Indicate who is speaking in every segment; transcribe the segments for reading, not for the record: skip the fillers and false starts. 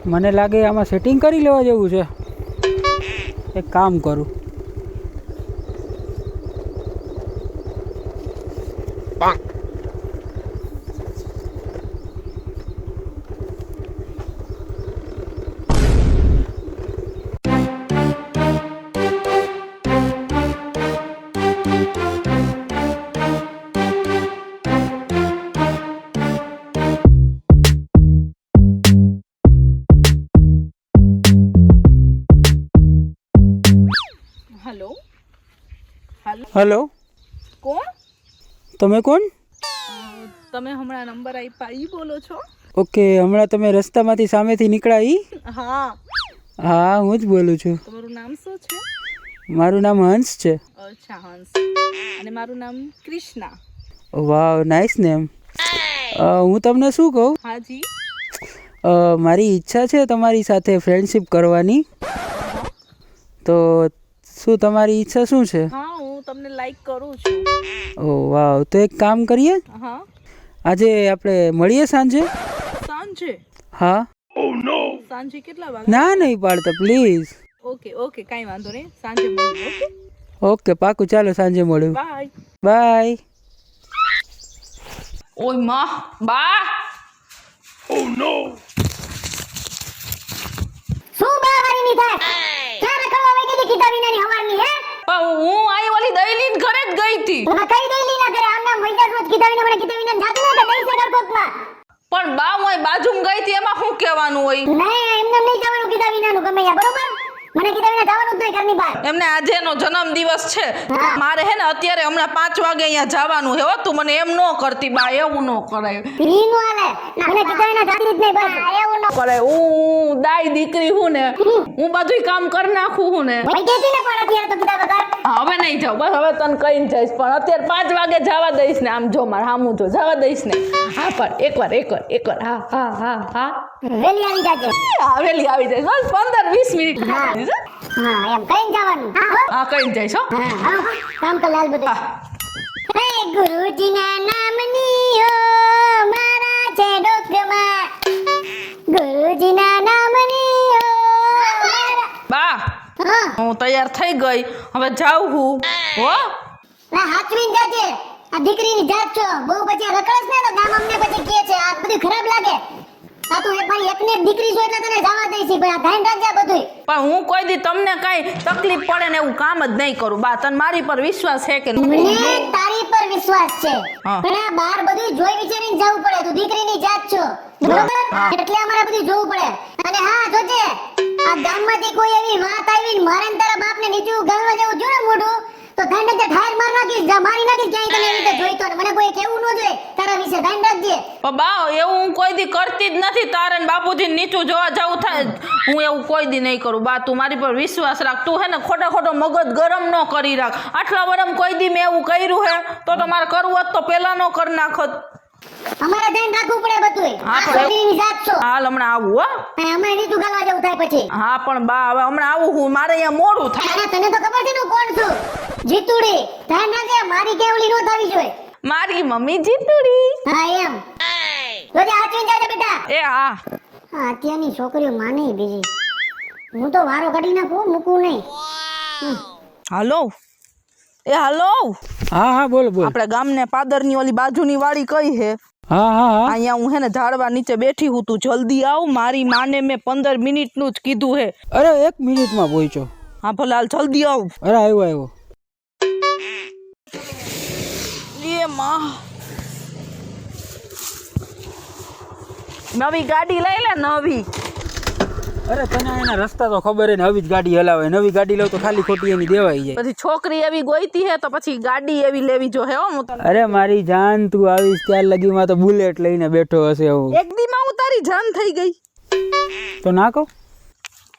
Speaker 1: મને લાગે આમાં સેટિંગ કરી લેવા જેવું છે. એક કામ કરું.
Speaker 2: हेलो
Speaker 1: હલો,
Speaker 2: કોણ?
Speaker 1: તમે કોણ?
Speaker 2: તમે હમણાં નંબર આપ્યા ઈ બોલો છો?
Speaker 1: ઓકે, હમણાં તમે રસ્તામાંથી સામેથી નીકળ્યા ઈ?
Speaker 2: હા.
Speaker 1: હા, હું જ બોલું છું.
Speaker 2: તમારું નામ શું છે?
Speaker 1: મારું નામ હંસ છે.
Speaker 2: અચ્છા, હંસ. અને મારું નામ કૃષ્ણા.
Speaker 1: વાવ, નાઇસ નેમ. હું તમને શું કહું,
Speaker 2: હાજી.
Speaker 1: મારી ઈચ્છા છે તમારી સાથે ફ્રેન્ડશિપ કરવાની. તો શું તમારી ઈચ્છા શું છે?
Speaker 2: હા, હું તમને લાઈક કરું છું.
Speaker 1: ઓ વાવ, તો એક કામ કરીએ,
Speaker 2: હા.
Speaker 1: આજે આપણે મળીએ સાંજે.
Speaker 2: સાંજે?
Speaker 1: હા.
Speaker 2: સાંજે કેટલા વાગે?
Speaker 1: ના નહીં પાડતા પ્લીઝ.
Speaker 2: ઓકે ઓકે, કાંઈ વાંધો નહીં. સાંજે મળીએ. ઓકે,
Speaker 1: ઓકે પાકું, ચાલો સાંજે મળ્યું.
Speaker 2: બાય.
Speaker 1: બાય.
Speaker 2: ઓય માં, બા.
Speaker 3: શું બાવારી ની થાય? ક્યારે કરવા વઈ ગઈ કીધા વિનાની હવારની હે?
Speaker 2: પણ હું આઈ ઓલી દઈલીન ઘરે જ ગઈ હતી.
Speaker 3: તમે કઈ દઈ લીના કરે આમ નામ વૈજા રોજ કીધા વિના મને કીધા વિના જાતી ન કે દઈ સગર કોકમાં.
Speaker 2: પણ બા હું આઈ બાજુમાં ગઈ હતી, એમાં શું કહેવાનું હોય?
Speaker 3: નહીં એમને નહીં જવાનું કીધા વિનાનું ગમે યા બરોબર? મને કીધા વિના જવાનું જ નહીં ઘરની બહાર.
Speaker 2: એમને આજે એનો જન્મદિવસ છે.
Speaker 3: હા.
Speaker 2: મારે હે ને અત્યારે હમણાં 5 વાગે અહીંયા જવાનું હે. હો તું મને એમ ન કરતી બા, એવું ન કરાય.
Speaker 3: ઈ નો હાલે. મને કીધા વિના જાતી જ નહીં બસ. એવું ન
Speaker 2: કરાય. હું દાઈ દીકરી હું ને, હું બધુંય કામ કરી નાખું હું ને.
Speaker 3: વઈ ગઈ હતી ને પણ અત્યારે તો કીધા વગર.
Speaker 2: હવે નહીં જાઉં, બસ હવે તને કહીને જઈશ. પણ અત્યારે 5 વાગે જવા દઈશ ને. આમ જો મારે હામું જો જવા દઈશ ને. હા પણ એકવાર હા હા હા હા
Speaker 3: વેલી આવી જાજે.
Speaker 2: હવેલી આવી જઈશ. બસ 15-20 મિનિટ.
Speaker 3: હા. હા એમ કઈ જવાનું. હા હો.
Speaker 2: હા કહીને જઈશ હો.
Speaker 3: હા હા કામ કર લાલ બધું. હે ગુરુજીના નામની ઓ મારા છે ડોકમાં. ગુરુજીના નામની ઓ મારા.
Speaker 2: બા
Speaker 3: હા
Speaker 2: હું તૈયાર થઈ ગઈ, હવે જાઉં હું. હો
Speaker 3: ના હાચવીને જાજે. આ દીકરીની જાત છો. બહુ પછી રખડસ ને તો ગામ અમને પછી કહે છે આ બધું ખરાબ લાગે. આ તું એક મારી એકને એક દીકરી છો એટલે તને જવા દઈ છે ભાઈ. આ ધ્યાન રાખજે બધું.
Speaker 2: પણ હું કોઈ દી તમને કઈ તકલીફ પડે ને એવું કામ જ નહીં કરું. બા તને મારી પર વિશ્વાસ છે કે નહીં?
Speaker 3: મને તારી પર વિશ્વાસ છે.
Speaker 2: હા.
Speaker 3: પણ આ બાર બધું જોઈ વિચારીને જવું પડે. તું દીકરીની જાત છો બરોબર?
Speaker 2: હા.
Speaker 3: એટલે અમારે બધું જોવું પડે. અને હા જોજે આ ગામમાંથી કોઈ એવી વાત આવી ને મારે ને તારા બાપને નીચું ગાલવા જેવું જો ને મોઢું તો ધ્યાન રાખજે. ઠાર માર નાખીશ, મારી નાખીશ ક્યાંય તને એવી રીતે જોઈતો ને મને કોઈ કેવું ન જોઈએ તારા વિશે. ધ્યાન રાખજે.
Speaker 2: પણ બા એવું હું કોઈ દી કરતી જ નથી. તારે ને બાપુજી નીચું જોવા જવું થાય, હું એવું કોઈ દી નહીં કરું. બા તું મારી પર વિશ્વાસ રાખ. તું હે ને ખોટો મગજ ગરમ ન કરી રાખ. આટલા વર્ષ કોઈ દી મેં એવું કર્યું હે તો તમારે કરવું હોત તો પેલા ન કરી નાખત.
Speaker 3: અમારે ધ્યાન રાખવું પડે બધું.
Speaker 2: હા, પણ
Speaker 3: દીકરીની જાત છો.
Speaker 2: હાલ હમણાં આવું હો.
Speaker 3: અને અમારે નીચું ગાલવા જેવું થાય પછી.
Speaker 2: હા પણ બા હવે હમણાં આવું હું. મારે અહીંયા મોડું થાય.
Speaker 3: અને તને તો ખબર છે ને હું કોણ છું? જીતુડી. ધ્યાન રાખજે મારી કેવલી નો થવી જોઈએ.
Speaker 2: મારી મમ્મી જીતુડી.
Speaker 3: હા એમ. જોજે હાચવીને જાજે બેટા.
Speaker 2: એ હા.
Speaker 3: હા અત્યારની છોકરીઓ માને બીજી. હું તો વારો કાઢી નાખું, મૂકું નહીં.
Speaker 2: હાલો એ હાલો,
Speaker 1: હા હા બોલ બોલ.
Speaker 2: આપણે ગામને પાદરની ઓલી બાજુની વાડી કઈ હે?
Speaker 1: હા હા હા.
Speaker 2: અહીંયા હું હે ને ઝાડવા નીચે બેઠી હું. તું જલ્દી આવ. મારી માને મેં 15 મિનિટનું જ કીધું હે.
Speaker 1: અરે 1 મિનિટમાં પહોંચ્યો.
Speaker 2: હા ભલે હાલ જલ્દી આવ.
Speaker 1: અરે આવ્યો.
Speaker 2: એ માં નવી ગાડી લઈ લે નવી.
Speaker 1: અરે તને એના રસ્તા તો ખબર હે ને, આવી જ ગાડી હલાવે. નવી ગાડી લઉં તો ખાલી ખોટી એની દેવાઈ જાય.
Speaker 2: પછી છોકરી એવી ગોઈતી હે તો પછી ગાડી એવી લેવી જો હે. હો હું તને
Speaker 1: અરે મારી જાન, તું આવીશ ત્યાર લગીમાં તો બુલેટ લઈને બેઠો હશે હું.
Speaker 2: એક દીમાં હું તારી જાન થઈ ગઈ.
Speaker 1: તો ના કહું?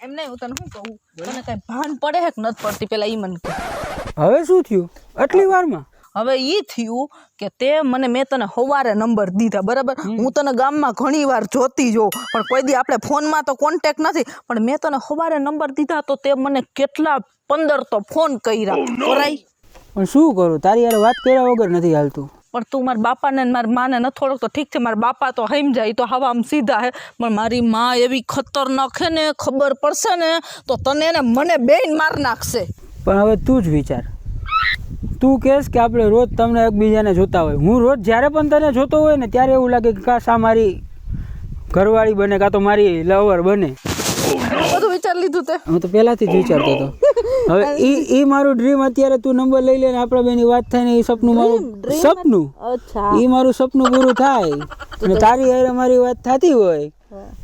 Speaker 2: એમ નહીં, હું તને શું કહું, તને કઈ ભાન પડે હે કે નથી પડતી પેલા ઈ મને કહે.
Speaker 1: હવે શું થયું આટલી વારમાં?
Speaker 2: હવે ઈ થયું કે મેં તને સવારે નંબર દીધા બરાબર. હું તને ગામમાં ઘણી વાર જોતી જોઉં પણ કોઈ દી આપણે ફોનમાં તો કોન્ટેક્ટ નથી. પણ મેં તને સવારે નંબર દીધા તો તે મને કેટલા 15 તો ફોન કર્યા. કરાય
Speaker 1: પણ શું કરું, તારી યાર વાત કર્યા વગર નથી હાલતું.
Speaker 2: પણ તું મારા બાપાને ને મારી માને ન થોડોક તો ઠીક છે, મારા બાપા તો સમજાય તો હવા આમ સીધા હે, પણ મારી માં એવી ખતરનાક હે ને, ખબર પડશે ને તો તને ને મને બેન માર નાખશે.
Speaker 1: પણ હવે તું જ વિચાર, તું કહેશ કે આપણે રોજ તમને એકબીજાને જોતા હોય, હું રોજ જ્યારે પણ તને જોતો હોય ને ત્યારે એવું લાગે કે કાશ આ મારી ઘરવાળી બને કાં તો મારી લવર બને.
Speaker 2: બધું વિચાર લીધું તે?
Speaker 1: હું તો પહેલાથી જ વિચારતો હતો. હવે એ મારું ડ્રીમ અત્યારે તું નંબર લઈ લે ને આપણા બેની વાત થાય ને એ સપનું મારું સપનું,
Speaker 2: અચ્છા,
Speaker 1: એ મારું સપનું પૂરું થાય અને તારી હારે મારી વાત થતી હોય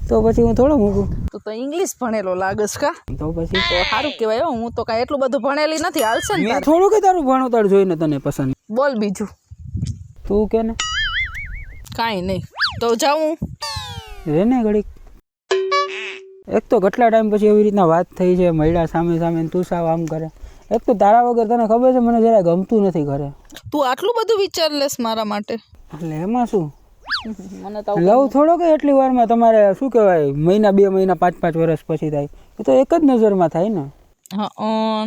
Speaker 1: તો પછી હું થોડો મૂકું.
Speaker 2: તો ઇંગ્લિશ ભણેલો લાગસ કા?
Speaker 1: તો પછી
Speaker 2: તો સારું કહેવાય હો, હું તો કાંઈ એટલું બધું ભણેલી નથી, હાલશે ને
Speaker 1: મેં થોડું કે તારું ભણતર જોઈને તને પસંદ.
Speaker 2: બોલ બીજું.
Speaker 1: તું કે ને
Speaker 2: કાંઈ નહીં તો જાઉં
Speaker 1: રે ને ઘડીક. એક તો કેટલા ટાઈમ પછી એવી રીતના વાત થઈ છે, મળ્યા સામે સામે, તું સાવ આમ કરે. એક તો તારા વગર તને ખબર છે મને જરા ગમતું નથી ઘરે.
Speaker 2: તું આટલું બધું વિચાર લેસ મારા માટે?
Speaker 1: એટલે એમાં શું,
Speaker 2: મને તો
Speaker 1: લવ થોડો કે એટલી વારમાં તમારે શું કહેવાય મહિના 2 મહિના 5-5 વર્ષ પછી થાય, એ તો એક જ નજરમાં થાય ને.
Speaker 2: હા,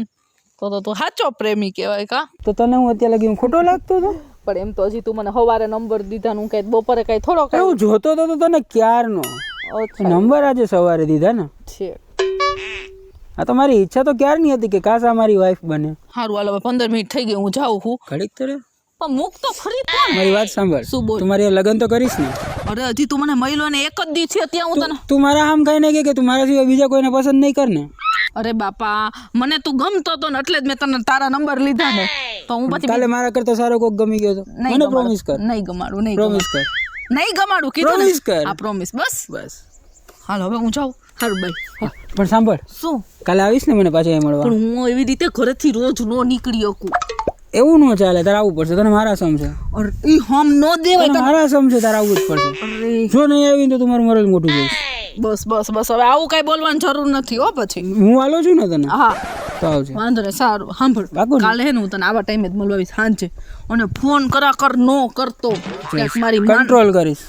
Speaker 2: તો તું સાચો પ્રેમી કહેવાય કા?
Speaker 1: તો તને હું અત્યારે લગી ખોટો લાગતો હતો?
Speaker 2: પણ એમ તો હજી તું મને સવારે નંબર દીધા નું કઈ બપોરે કઈ થોડો કઈ
Speaker 1: એવું જોતો તો તને ક્યારનો નંબર આજે સવારે દીધા ને
Speaker 2: છે.
Speaker 1: આ તો મારી ઈચ્છા તો ક્યારની હતી કે કાશ આ મારી વાઈફ બને.
Speaker 2: સારું હાલ, હવે 15 મિનિટ થઈ ગઈ, હું જાઉં છું.
Speaker 1: ઘડીક તો રે,
Speaker 2: પણ મૂક તો ખરી તું.
Speaker 1: મારી વાત સાંભળ.
Speaker 2: શું બોલ?
Speaker 1: તું મારી લગ્ન તો કરીશ ને?
Speaker 2: અરે હજી તું મને મળ્યો ને એક જ દી છે ત્યાં હું તને.
Speaker 1: તું મારા આમ કઈ નહીં કે તું મારા સિવાય બીજા કોઈને પસંદ નહીં કર ને?
Speaker 2: અરે બાપા, મને તું ગમતો તો ને એટલે જ મેં તને તારા નંબર લીધા ને. તો હું પછી
Speaker 1: કાલે મારા કરતા સારો કોક ગમી ગયો તો મને પ્રોમિસ કર.
Speaker 2: નહીં ગમાડું, નહીં
Speaker 1: પ્રોમિસ કર.
Speaker 2: નહીં ગમાડું કીધું ને.
Speaker 1: પ્રોમિસ કર.
Speaker 2: આ પ્રોમિસ બસ.
Speaker 1: બસ
Speaker 2: હાલ હવે હું જાઉં. સારું બાય.
Speaker 1: પણ સાંભળ,
Speaker 2: શું?
Speaker 1: કાલે આવીશ ને મને પાછા મળવા?
Speaker 2: પણ હું એવી રીતે ઘરેથી રોજ નો નીકળી શકું.
Speaker 1: એવું ન ચાલે, તારે આવવું પડશે. તને મારા સમ છે.
Speaker 2: અરે ઈ હમ નો દેવાય
Speaker 1: તને મારા સમ છે, તારે આવવું જ પડશે.
Speaker 2: અરે
Speaker 1: જો નહીં આવી તો તું મારું મરલ મોટું જોઈશ.
Speaker 2: બસ બસ બસ, હવે આવું કઈ બોલવાની જરૂર નથી હો પછી.
Speaker 1: હું આલો છું ને તને.
Speaker 2: હા
Speaker 1: તો આવજે.
Speaker 2: વાંધો નહીં. સારું સાંભળ,
Speaker 1: પાકું ને?
Speaker 2: કાલે હે ને હું તને આવા ટાઈમે જ મળવા આવીશ સાંજે, અને ફોન કર નો કરતો ક્યાંક મારી માન.
Speaker 1: કંટ્રોલ કરીશ.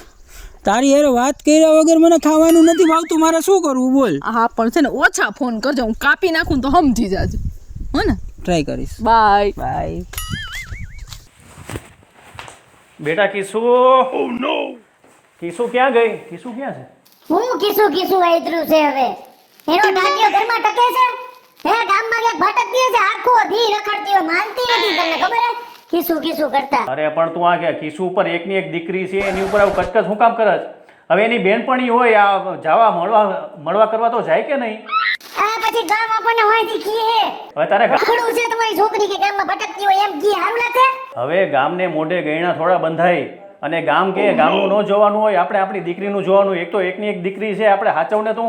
Speaker 1: તારી યાર વાત કર્યા વગર મને ખાવાનું નથી ભાવતું, મારે શું કરવું બોલ?
Speaker 2: હા પણ છે ને ઓછા ફોન કરજો, હું કાપી નાખું તો સમજી જાજો હો ને.
Speaker 1: ટ્રાય કરીશ.
Speaker 2: Bye
Speaker 1: bye.
Speaker 4: બેટા કિસુ, ઓ નો, કિસુ ક્યાં ગઈ? કિસુ ક્યાં છે?
Speaker 3: હું કીસું આયતરું છે હવે. એનો ડાટિયો ઘરમાં ટકે છે? હે ગામમાં ક્યાંક ભટકતી હશે, આખો દી રખડતી હોય, માનતી નથી, તમને ખબર હે? કીસું કરતા.
Speaker 4: અરે પણ તું આ કે કિસુ ઉપર એકની એક દીકરી છે, એની ઉપર આવું કચકચ શું કામ કરે છે? હવે એની બેનપણી હોય, આ જવા મળવા કરવા તો જાય કે નહીં?
Speaker 3: આ પછી ગામ આપણને હોયથી કી હે.
Speaker 4: હવે તારે
Speaker 3: રખડું છે તમારી છોકરી કે ગામમાં ભટકતી હોય એમ કી હારું લાગે?
Speaker 4: હવે ગામને મોઢે ગયણા થોડા બંધાય, અને ગામ કે ગામનું ન જોવાનું હોય, આપણે આપણી દીકરીનું જોવાનું હોય. એક તો એકની એક દીકરી છે, આપણે હાચવને તો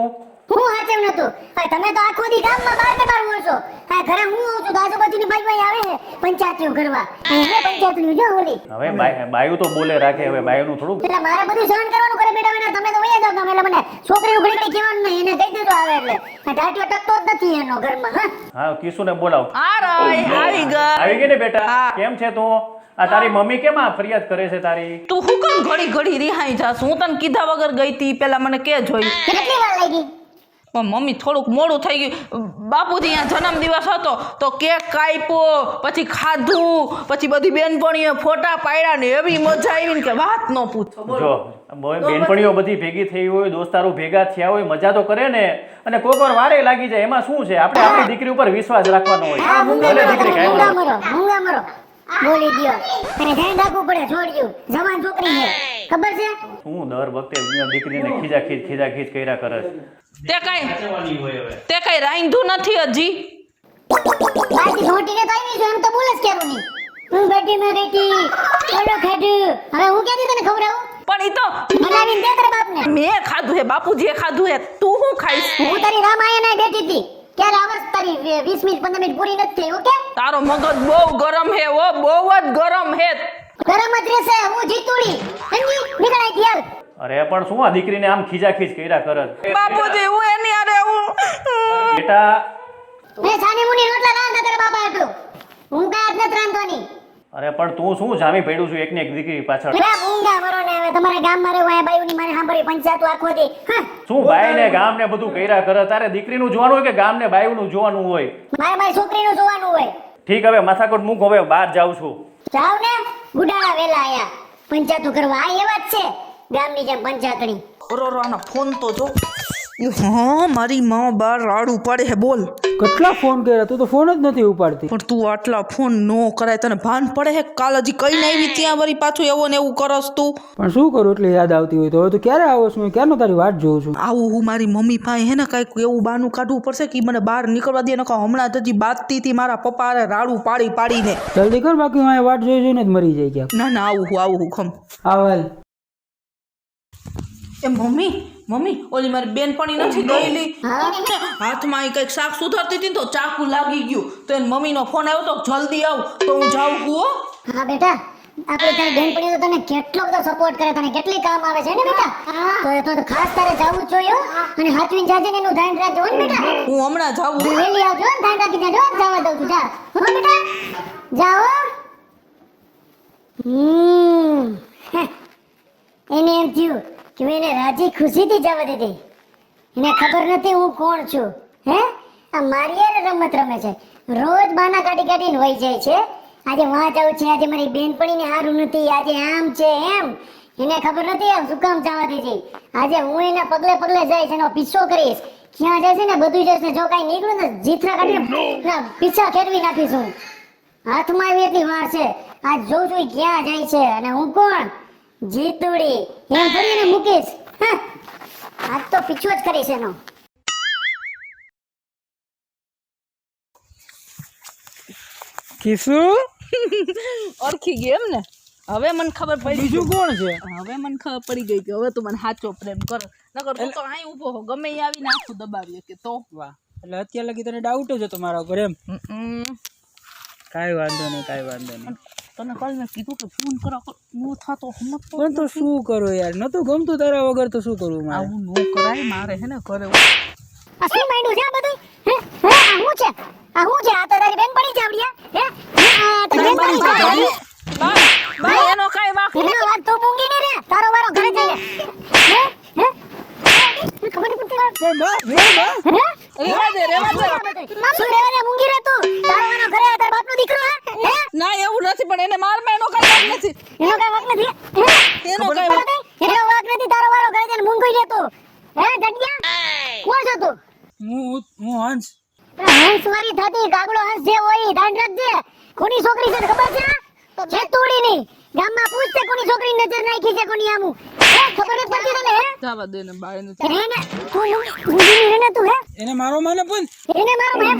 Speaker 3: હું હાચમ નતું. હા તમે તો આખો દી ગામમાં બહાર ને બહાર હોય છો. હા ઘરે હું આવું છું, આજુબાજુની બાજુમાં આવે છે પંચાયતીઓ કરવા. હવે પંચાયતની જો ઓલી.
Speaker 4: હવે બાયું તો બોલે રાખે, હવે બાયુંનું થોડું.
Speaker 3: એટલે મારે બધું સહન કરવાનું કરે બેટા. બેટા તમે તો વયા જાવ તમે, એટલે મને છોકરીનું ઘડી કહેવાનું નહીં, એને કહી દેજો આવે એટલે. આ ઢાટિયો ટકતો જ નથી એનો ઘરમાં. હા
Speaker 4: હા, કિસુને બોલાવ.
Speaker 2: આવી ગઈ.
Speaker 4: આવી ગઈ ને બેટા? કેમ છે તું? આ તારી મમ્મી કેમ આ ફરિયાદ કરે છે તારી?
Speaker 2: તું હું કેમ ઘડી રિહાઈ જાસ? હું તને કીધા વગર ગઈ તી, પેલા મને કે જોઈ.
Speaker 3: કેટલી વાર લાગી?
Speaker 2: પણ મમ્મી થોડુંક મોડું થઈ ગયું. બાપુજી અહીંયા જન્મદિવસ હતો તો કેક કાપ્યો, પછી ખાધું, પછી બધી બેનપણીઓ ફોટા પાડ્યા ને એવી મજા આવી ને કે વાત ન પૂછો.
Speaker 4: જો બેનપણીઓ બધી ભેગી થઈ હોય, દોસ્તારો ભેગા થયા હોય, મજા તો કરે ને. અને કોઈક વાર વારે લાગી જાય, એમાં શું છે? આપણે આપણી દીકરી ઉપર વિશ્વાસ રાખવાનો હોય. ભલે દીકરી કાંઈ
Speaker 3: મૂંગા મરો બોલી દ્યો. અને ધ્યાન રાખવું પડે, છોડ્યું જવાન છોકરી છે, ખબર છે?
Speaker 4: શું દર વખતે દીકરીને ખીજાખીજ કર્યા કરે છે?
Speaker 2: તે કઈ રાંધું નથી હજી.
Speaker 3: બાકી છોટીને તો આવી છે, એમ તો બોલ જ કેરું નહીં. હું બેટી માં બેટી ઓલો ખાધું, હવે હું ક્યાંથી તને ખવડાવું?
Speaker 2: પણ ઈ તો
Speaker 3: બનાવીને દે તારા બાપને.
Speaker 2: મેં ખાધું હે, બાપુજીએ ખાધું હે, તું શું ખાઈશ?
Speaker 3: હું તારી રામાયણ બેઠી હતી ક્યારે આવસ તારી 20 મિનિટ 15 મિનિટ પૂરી નથી થઈ. ઓકે
Speaker 2: તારો મગજ બહુ ગરમ હે, ઓ બહુ જ ગરમ હે.
Speaker 3: ગરમ જ રહેશે. હું જીતુડી સમજી નીકળાય ત્યાર.
Speaker 4: અરે પણ શું આ દીકરીને આમ ખીજાખીજ કર્યા કરે છે?
Speaker 2: બાપુજી હું એની અરે હું
Speaker 4: બેટા
Speaker 3: મેં છાની મુની રોટલા રાંધા તારા બાપા એટલું. હું કાંઈ જ નથી રાંધવાની.
Speaker 4: અરે પણ તું શું જામી પડ્યું છું એકની એક દીકરી પાછળ?
Speaker 3: લે ઊંઘા મરો ને. હવે તમારા ગામમાં રહેવું, આ બાયુની મારે સાંભળી પંચાયતો આખો દી. હા
Speaker 4: શું બાઈ ને ગામ ને બધું કર્યા કરે? તારે દીકરીનું જોવાનું હોય કે ગામ ને બાયુનું જોવાનું હોય?
Speaker 3: મારે મારી છોકરીનું જોવાનું હોય.
Speaker 4: ઠીક, હવે માથાકોટ મૂક, હવે બહાર જાઉં છું.
Speaker 3: જાવ ને ગુડાળા વેલા આયા પંચાયતો કરવા આ એવા જ છે ગામની જેમ પંચાયતણી.
Speaker 2: આનો ફોન તો જો હા મારી માં બાર રાડું પાડે હે બોલ.
Speaker 1: કેટલા ફોન કર્યા તું તો ફોન જ નથી ઉપાડતી.
Speaker 2: પણ તું આટલા ફોન નો કરાય તને ભાન પડે હે કાલ હજી કઈ નહીં આવી ત્યાં વળી પાછું એવો ને એવું કરસ તું.
Speaker 1: પણ શું કરું એટલે યાદ આવતી હોય તો હવે તું ક્યારે આવો છું? ક્યારનો તારી વાટ જોઉં છું.
Speaker 2: આવું હું મારી મમ્મી પાસે હે ને કાંઈક એવું બહાનું કાઢવું પડશે કે ઈ મને બહાર નીકળવા દે. નકર હમણાં જ હજી બાતતી હતી મારા પપ્પા હારે રાડું પાડી પાડીને.
Speaker 1: જલ્દી કર બાકી હું વાટ જોઈ જોઈને જ મરી જાય ક્યાંક.
Speaker 2: ના ના આવું હું ખમ.
Speaker 1: આવાલ
Speaker 2: એ મમ્મી મમ્મી ઓલી મારી બેનપણી નથી ગયેલી હાથમાં ઈ કંઈક શાક સુધારતી હતી ને તો ચાકુ લાગી ગયું તો એને મમ્મીનો ફોન આવ્યો તો જલ્દી આવ તો હું જાઉં કુઓ.
Speaker 3: હા બેટા આપણે તારી બેનપણીઓ તો તને કેટલો બધો સપોર્ટ કરે તને કેટલી કામ આવે છે ને બેટા તો ખાસ તારે જાવું જ જોઈએ અને હાથવીન જાજે ને એનું ધ્યાન રાખજો ને બેટા.
Speaker 2: હું હમણાં જાઉં.
Speaker 3: વેલી આવજો ને ધ્યાન રાખી જાજો જવા દઉં છું જા હો બેટા જાઓ. એને એમ થયું કે મેં એને રાજી ખુશીથી જવા દીધી. એને ખબર નથી હું કોણ છું. હે આ મારી યાર રમત રમે છે રોજ બાના કાઢી કાઢીને વહી જાય છે. આજે વાં જવું છે આજે મારી બેનપણીને હારું નથી આજે આમ છે એમ એને ખબર નથી આમ શું કામ જવા દીધી. આજે હું એના પગલે પગલે જઈશ એનો પીછો કરીશ ક્યાં જાય છે ને બધું જઈશ ને જો કાંઈ નીકળું ને જીથરા કાઢીને પીછા ખેરવી નાખીશું. હાથમાં આવી એટલી વાર છે આજ જોઉં છું ક્યાં જાય છે અને હું કોણ જીતુડી એમ કરીને મૂકીશ. આજ તો પીછો જ કરીશ એનો.
Speaker 1: કિસુ
Speaker 2: ઓળખી ગઈ એમ ને હવે મને ખબર પડી.
Speaker 1: બીજું કોણ છે?
Speaker 2: હવે મને ખબર પડી ગઈ કે હવે તું મને સાચો પ્રેમ કર. નકર તું તો અહીં ઊભો હો ગમે ઈ આવીને આખું દબાવીએ કે તો.
Speaker 1: વાહ એટલે અત્યાર લગી તને ડાઉટ જ હતો મારા ઉપર એમ. કાંઈ વાંધો નહીં.
Speaker 2: તને કાલ મેં કીધું કે ફોન કરો નો થતો હમત તો.
Speaker 1: પણ તો શું કરું યાર નતું ગમતું તારા વગર તો શું કરવું મારે.
Speaker 2: આવું નો કરાય મારે હે ને કરે.
Speaker 3: આ શું માંડ્યું છે આ બધું? હે આ હું છે આ હું છે આ તો તારી બેનપણી છે આવડિયા. હે આ તો બેનપણી છે.
Speaker 2: બા એનો કાઈ વાક
Speaker 3: એનો વાત તો મૂંગી ને રે તારો વારો ઘરે જઈને. હે ખબર નહીં પડતી.
Speaker 2: રેવા દે
Speaker 3: શું રેવા દે મૂંગી રે તું તારો વારો ઘરે તારા બાપનો દીકરો હે.
Speaker 2: ના એવું નથી પણ એને મારમાં એનો કાઈ વાક નથી.
Speaker 3: એનો કઈ વાક નથી.
Speaker 2: એનો કાઈ વાક
Speaker 3: એનો વાક નથી તારો વારો ઘરે જઈને મૂંગી રે તું. હે જગ્યા કોણ છે તું?
Speaker 1: હું હંસ.
Speaker 3: હંસ વાળી થતી કાગડો હંસ જે હોય ધ્યાન રાખજે. કોની છોકરી છે ખબર છે? જેતુડી ની ગામમાં પૂછતે કોની છોકરી નજર નાખી છે કોની આમું. હે ખબર જ પડતી તને હે?
Speaker 2: જવા દે ને બાય ને.
Speaker 3: એને તું મૂંગી રે ને તું હે
Speaker 1: એને મારો મને પણ
Speaker 3: એને મારો હે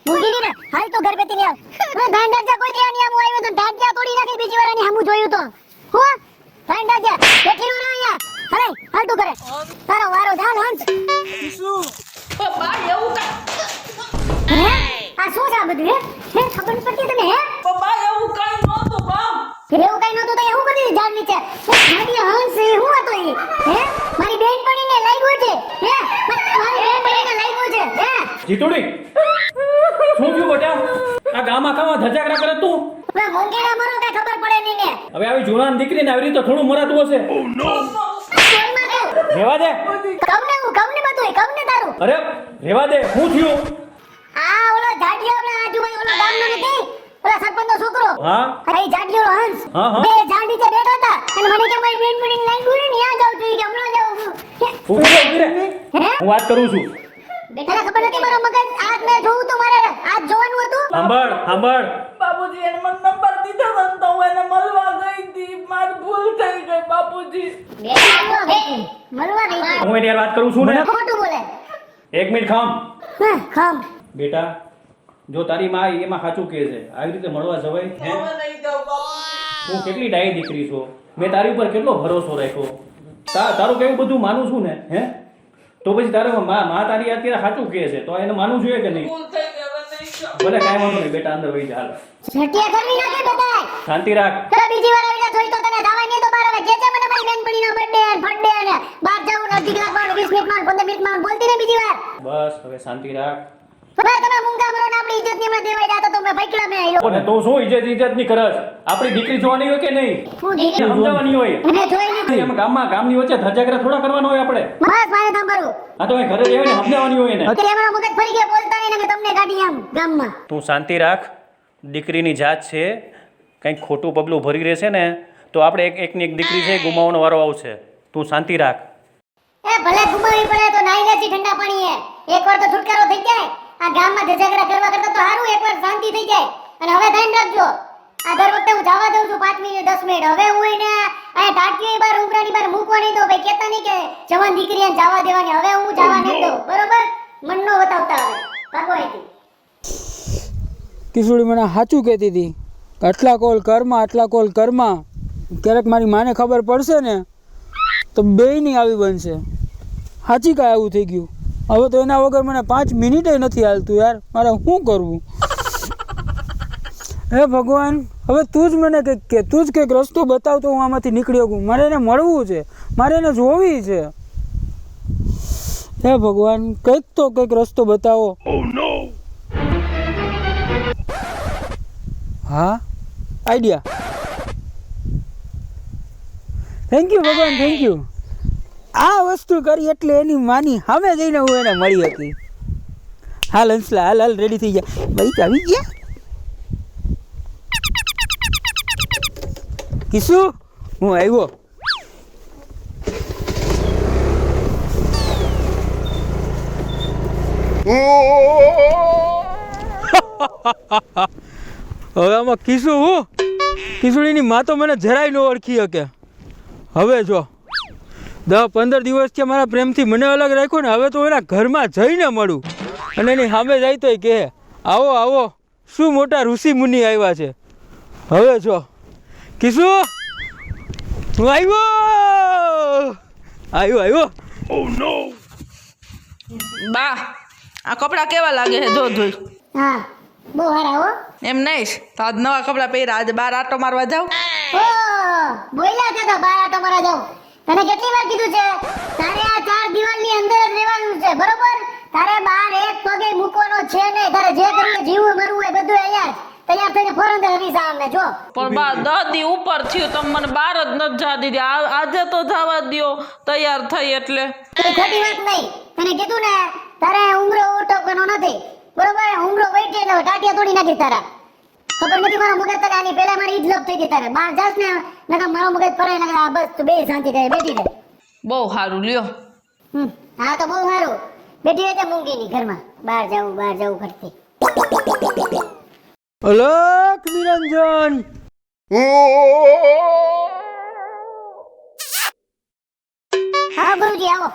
Speaker 3: મૂંગી રે હાલ તો ઘર બેતી ને આવ. ધ્યાન રાખજે કોઈ ત્યાં આમું આવ્યો તો ઢાંટિયા તોડી નાખી બીજી વાર આની આમું જોયું તો હો ધ્યાન રાખજે બેઠી રહો અહીંયા. હલે હાલ તું કરે તારો વારો જાન હંસ.
Speaker 2: બા એવું કા
Speaker 3: હે આ શું છે આ બધું હે ખબર ન પડતી તને હે?
Speaker 2: બા એવું કાઈ નહોતું બા.
Speaker 3: એવું કઈ નતું તો એ હું કરી જાન નીચે મારી હંસ એ હું હતો એ હે મારી બેનપણીને લાગ્યો છે હે મારી બેનપણીને લાગ્યો છે હે.
Speaker 4: જીતુડી શું થયું બેટા? આ ગામમાં કામાં ધજાગરા કરે તું?
Speaker 3: હવે મોંઘીના મરો કઈ ખબર પડે નહીં ને.
Speaker 4: હવે આવી જુવાન દીકરીને આવી રીતે થોડું મરાતું હશે.
Speaker 3: કોઈમાં કહું
Speaker 4: રેવા દે.
Speaker 3: કમને બધું કમને તારું.
Speaker 4: અરે રેવા દે. શું થયું?
Speaker 3: આ ઓલો જાડિયો આપણા આજુબાજુ ઓલો ગામનો નથી ઓલા સરપંચનો છોકરો
Speaker 4: હા
Speaker 3: અરે એ જાડિયો હંસ
Speaker 4: હા, હા.
Speaker 3: બે ઝાડ નીચે બેઠા હતા અને મને કે મારી બેનપણીને લાગ્યું ને ત્યાં જાઉં છું કે હમણાં જાઉં છું.
Speaker 4: ઊભી રે.
Speaker 3: હે
Speaker 4: હું વાત કરું છું.
Speaker 3: બેટા ખબર નથી મારો મગજ આજ મેં જોવું તો મારે આજ જોવાનું હતું.
Speaker 4: સાંભળ.
Speaker 2: બાપુજી એને મને નંબર દીધો હતો ને તો હું એને મળવા ગઈ હતી. મારી ભૂલ થઈ ગઈ બાપુજી.
Speaker 3: બેટા હે મળવા નહીં ગઈ.
Speaker 4: હું એની યાર વાત કરું છું ને.
Speaker 3: ખોટું બોલે.
Speaker 4: 1 મિનિટ ખામ.
Speaker 3: હા ખામ
Speaker 4: બેટા જો તારી માં એમાં સાચું કહે છે આવી રીતે મળવા જવાય હે?
Speaker 2: નહીં જાવ બાપુ.
Speaker 4: હું કેટલી ડાયી દીકરી છું. મેં તારી ઉપર કેટલો ભરોસો રાખ્યો. તારું કેવું બધું માનું છું ને હે તો પછી તારે માં તારી અત્યારે સાચું કહે છે તો એને માનવું જોઈએ કે નહીં?
Speaker 2: ભૂલ થઈ ગઈ હવે નહીં જાવ.
Speaker 4: ભલે કાંઈ વાંધો નહીં બેટા અંદર વહી જા હાલ.
Speaker 3: છટિયા કરવી નાખે બેટા.
Speaker 4: શાંતિ રાખ.
Speaker 3: તો બીજી વાર આવીને જોઈ તો તને દાવા નહીં તો બાર હવે કે છે મને મારી બેનપણીનો બર્થડે અને ફર્થડે અને બહાર જાવું ને અડધી કલાક માં 20 મિનિટ માં 15 મિનિટ માં બોલતી ને બીજી વાર.
Speaker 4: બસ હવે શાંતિ રાખ.
Speaker 3: તમે મૂંગા મરો ને આપણી ઇજ્જત ની હમણાં દેવાઈ જાતો તો મેં ફૈકડા મેં આયો.
Speaker 4: અને તું શું ઇજ્જત ની કરસ? આપણી દીકરી જોવાની હોય કે નહીં?
Speaker 3: હું દીકરી
Speaker 4: સમજાવવાની હોય.
Speaker 3: મને જોઈ લીધી.
Speaker 4: એમ ગામની વચ્ચે ધજાગરા થોડા કરવાનો હોય આપણે.
Speaker 3: બસ મારે કામ કરું.
Speaker 4: આ તો એ ઘરે રહેવાને સમજાવવાની હોય એને.
Speaker 3: અત્યારે અમારો મગજ ફરી ગયા બોલતા નહીં ને કે તમને કાઢી આમ ગામમાં.
Speaker 4: તું શાંતિ રાખ. દીકરીની જાત છે કંઈક ખોટું પગલું ભરી રહેશે ને તો આપણે એકની એક દીકરી છે ગુમાવવાનો વારો આવશે. તું શાંતિ રાખ.
Speaker 3: એ ભલે ગુમાવી પડે તો નાઈ લેજી ઠંડા પાણીએ. એકવાર તો છુટકારો થઈ જાય. આ ગામમાં ઝઘડા કરવા કરતા તો સારું એકવાર શાંતિ થઈ જાય. અને હવે ધ્યાન રાખજો. આ દર વખતે હું જવા દઉં છું 5 મિનિટ 10 મિનિટ. હવે હું એને આ ટાટકી બાર ઉમરાની બાર મૂકવા નહીં દઉં. ભાઈ કહેતા નહીં કે જવાન દીકરીને જવા દેવાની. હવે હું જવા નહીં દઉં. બરોબર? મન નો બતાવતા હવે. કાકો અહીંથી.
Speaker 1: કિશોરી મને સાચું કહેતી હતી કે આટલા કોલ કરમાં આટલા કોલ કરમાં ક્યારેક મારી માને ખબર પડશે ને તો બેયની આવી બનશે. સાચી કાંઈ આવું થઈ ગયું. હવે તો એના વગર મને 5 મિનિટે નથી હાલતું યાર. મારે શું કરવું? હે ભગવાન, હવે તું જ મને કંઈક કે, તું જ કંઈક રસ્તો બતાવ તો હું આમાંથી નીકળી શકું. મારે એને મળવું છે, મારે એને જોવી છે. હે ભગવાન, કંઈક તો કંઈક રસ્તો બતાવો. હા, આઈડિયા. થેન્ક યુ ભગવાન, થેન્ક યુ. આ વસ્તુ કરી એટલે એની માની સામે જઈને હું એને મળી હતી. હાલ હંસલા, હાલ હાલ, રેડી થઈ ગયા. ભાઈ આવી ગયા. કિશુ, હું આવ્યો. હવે આમાં કિશુ હું કિશોરીની માં તો મને જરાય ન ઓળખી શકે. હવે જો 10-15 દિવસ થયા મારા પ્રેમથી મને અલગ રાખ્યો ને, હવે તો એના ઘરમાં જઈને મળું અને એની સામે જાય તોય કહે આવો આવો, શું મોટા ઋષિ મુનિ આવ્યા છે. હવે જો કિશુ, હું આવ્યો.
Speaker 2: બા આ કપડાં કેવા લાગે છે? જો ધોઈ.
Speaker 3: હા, બહુ સારા હો.
Speaker 2: એમ નહીં તો આજ નવા કપડાં પહેર્યા, આજે બહાર આટો મારવા જાવ.
Speaker 3: ઓ, બોલ્યા કે તો બહાર આટો મારવા જાઉં. તને કેટલી વાર કીધું છે તારે આ 4 દિવાલની અંદર જ રહેવાનું છે, બરોબર? તારે બહાર એક પગે મૂકવાનો છે નહીં. તારે જે કરવું જીવવું મરવું એ બધું અહીંયા જ તૈયાર થઈને ફોરન હરી સામે જો.
Speaker 2: પણ બા 10 દી ઉપર થયું તમે મને બહાર જ નથી જવા દીધી. આજે તો જવા દ્યો તૈયાર થઈ એટલે.
Speaker 3: એ ખોટી વાત નહીં. તને કીધું ને તારે ઉમરો ઓટકવાનો નથી, બરોબર? ઉમરો વૈટી એટલે ટાટિયા તોડી નાખી તારા. ખબર નથી મારો મગજ તને આની પહેલા મારી ઈજ લપ થઈ ગઈ. તારે બહાર જાસ ને નકા મારો મગજ ફરાય નકા આ બસ તું બે શાંતિ કરે બેઠી રહે.
Speaker 2: બહુ સારું લ્યો.
Speaker 3: હા તો બહુ સારું. બેઠી રહેજે મૂંગીની ઘરમાં. બહાર જાવું કરતી.
Speaker 1: અલક નિરંજન.
Speaker 3: હા ગુરુજી આવો.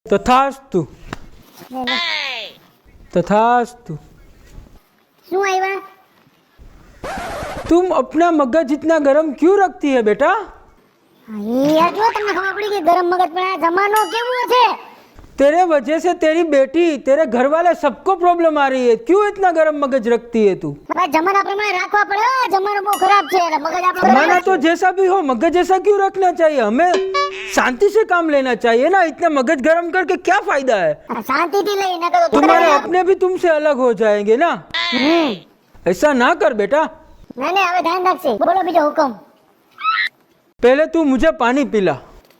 Speaker 1: તથાસ્તુ तथास्तु.
Speaker 3: શું આવ્યા?
Speaker 1: तुम अपना मगज इतना गर्म क्यों रखती है बेटा?
Speaker 3: યાર જો તમને ખબર પડી કે ગરમ મગજ પણ આ જમાનો કેવો છે.
Speaker 1: तेरे वजह से तेरी बेटी तेरे घर वाले सबको प्रॉब्लम आ रही है. क्यों इतना गर्म मगज रखती है तू?
Speaker 3: ભાઈ જમાના પ્રમાણે રાખવા પડે. જમાનો બહુ ખરાબ છે એટલે મગજ આપણો
Speaker 1: जमाना तो जैसा भी हो मगज ऐसा क्यों रखना चाहिए? हमें शांति से काम लेना चाहिए ना. इतना मगज गर्म करके क्या फायदा है?
Speaker 3: શાંતિથી લઈ નકર તો
Speaker 1: तुम्हारे अपने भी तुमसे अलग हो जाएंगे ना. ऐसा ना कर बेटा.
Speaker 3: નહીં હવે ધ્યાન રાખશે. બોલો બીજો હુકમ.
Speaker 1: पहले तू मुझे पानी पिला.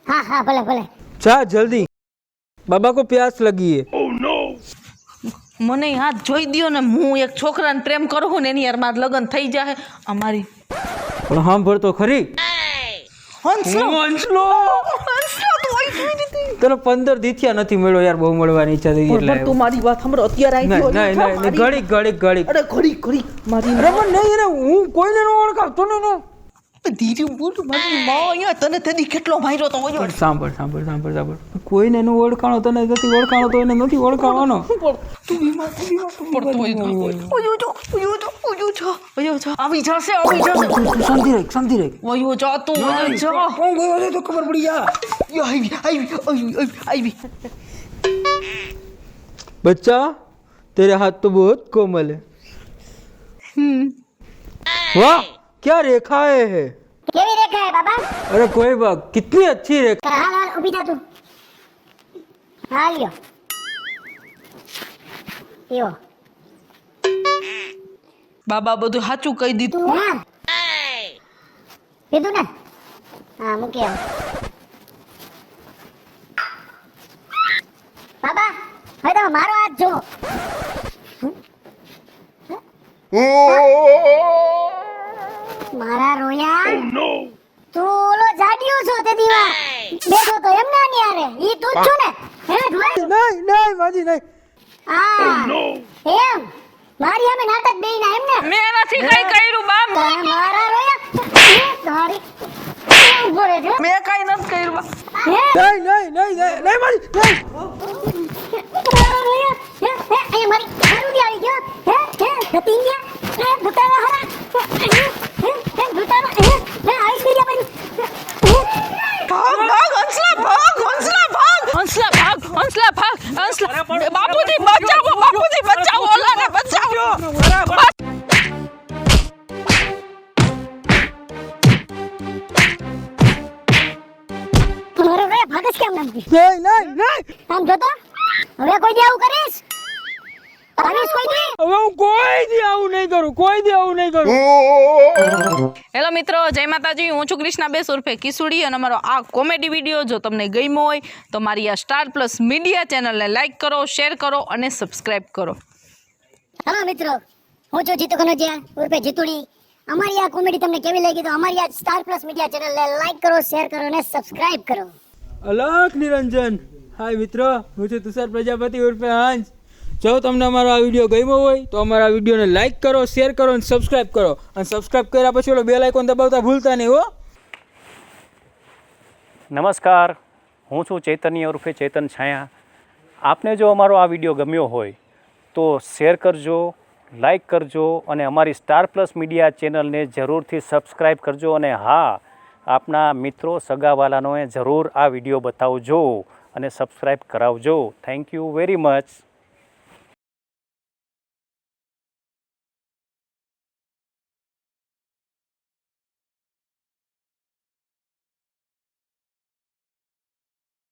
Speaker 3: હા હા ભલે ભલે.
Speaker 1: जा जल्दी, बाबा को प्यास लगी है.
Speaker 2: મને હાથ જોઈ દ્યો ને, હું એક છોકરાને પ્રેમ કરું છું ને એની યાર મારા લગ્ન થઈ જાય અમારી.
Speaker 1: પણ હા ભર તો ખરી.
Speaker 2: હંસલો
Speaker 1: હંસલો
Speaker 2: હંસલો તું આઈ જોઈ દીધી.
Speaker 1: તને 15 દીથિયા નથી મળ્યો યાર. બહુ મળવાની ઈચ્છા થઈ એટલે
Speaker 2: પણ તું મારી વાત સાંભળો અત્યારે આવી
Speaker 1: નહીં નહીં નહીં ઘડીક ઘડીક ઘડીક.
Speaker 2: અરે ઘડી મારી
Speaker 1: અરે પણ નહીં એને હું કોઈને ન ઓળખાવતો ને.
Speaker 2: ધીરે બોલ મારી માં અહીંયા તને તેદી કેટલો માર્યો તો ઓયો.
Speaker 1: સાંભળ સાંભળ સાંભળ સાંભળ. કોઈને ન ઓળખાણો તને નથી ઓળખાણો તો એને નથી ઓળખાવાનો.
Speaker 2: તું બીમાર પડતો ઓયો જો આવી જશે
Speaker 1: તું શાંતિ રાખ.
Speaker 2: ઓયો જો તું ઓયો જો
Speaker 1: કોણ ગયો છે તો ખબર પડી જા.
Speaker 2: આવી
Speaker 1: बच्चा तेरे हाथ तो बहुत कोमल है. वाह क्या रेखाएं है.
Speaker 3: કેવી રેખા હે બાબા?
Speaker 1: अरे कोई बात, कितनी अच्छी रेखा.
Speaker 3: હાલ હાલ ઊભી થા તું. હાલ લ્યો. યો
Speaker 2: બાબા બધું સાચું કહી દીધું.
Speaker 3: હા કીધું ને. હા મૂકી આવ. બાબા હવે તમે મારો હાથ જો. મારા રોયા તું ઓલો જાડિયો છો તે દીવા બેઠો તો એમ ના ન્યારે ઈ તું જ છો ને હે જોઈ
Speaker 1: નહીં નહીં માજી નહીં.
Speaker 3: એમ મારી અમે નાટક બેઈના એમ ને
Speaker 2: મેં નથી કઈ કર્યું બા
Speaker 3: મારા રોયા તારી ઉભો રહેજો
Speaker 2: મેં કઈ નથી કર્યું બા
Speaker 3: હે
Speaker 1: નહીં નહીં નહીં નહીં નહીં માજી નહીં.
Speaker 3: મારા રોયા હે એ મારી હારુડી આવી ગયો હે ગતી ગયા હે ભૂતાના હરા હે ભૂતાના હે આઈસ કરી આપી
Speaker 2: ભાગ ભાગ હંસલા ભાગ હંસલા ભાગ હંસલા ભાગ હંસલા ભાગ હંસલા બાપુજી બચાવો ઓલાને બચાવો
Speaker 3: મારો રોયા ભાગસ કેમ નામ
Speaker 1: નહીં નહીં નહીં.
Speaker 3: આમ જોતો હવે કોઈ દી આવું કરીશ આવીશ કોઈ દી
Speaker 1: હવે હું કોઈ દી આવું નહીં કરું, કોઈ દી આવું નહીં કરું.
Speaker 2: હેલો મિત્રો, જય માતાજી. હું છું કૃષ્ણાબેન ઉર્ફે કિસુડી અને અમારો આ કોમેડી વિડીયો જો તમને ગમ્યો હોય તો મારી આ સ્ટાર પ્લસ મીડિયા ચેનલને લાઈક કરો, શેર કરો અને સબસ્ક્રાઇબ કરો.
Speaker 3: હા મિત્રો, હું છું જીતુ કનોજિયા ઉર્ફે જીતુડી. અમારી આ કોમેડી તમને કેવી લાગી તો અમારી આ સ્ટાર પ્લસ મીડિયા ચેનલને લાઈક કરો, શેર કરો અને સબસ્ક્રાઇબ કરો.
Speaker 1: અલખ નિરંજન. હાય મિત્રો, હું છું તુષાર પ્રજાપતિ ઉર્ફે હંસ. જો તમને અમારો આ વિડીયો ગમ્યો હોય તો અમારા વિડીયોને લાઈક કરો, શેર કરો અને સબસ્ક્રાઇબ કરો. અને સબસ્ક્રાઇબ કર્યા પછી ઓલો બેલ આઇકોન દબાવતા ભૂલતા નહીં હો.
Speaker 4: નમસ્કાર, હું છું ચૈતન્ય ઉર્ફે ચેતન છાયા. આપને જો અમારો આ વિડીયો ગમ્યો હોય તો શેર કરજો, લાઈક કરજો અને અમારી સ્ટાર પ્લસ મીડિયા ચેનલને જરૂરથી સબસ્ક્રાઈબ કરજો. અને હા, આપના મિત્રો સગાવાલાનોએ જરૂર આ વિડીયો બતાવજો અને સબસ્ક્રાઈબ કરાવજો. Thank you very much.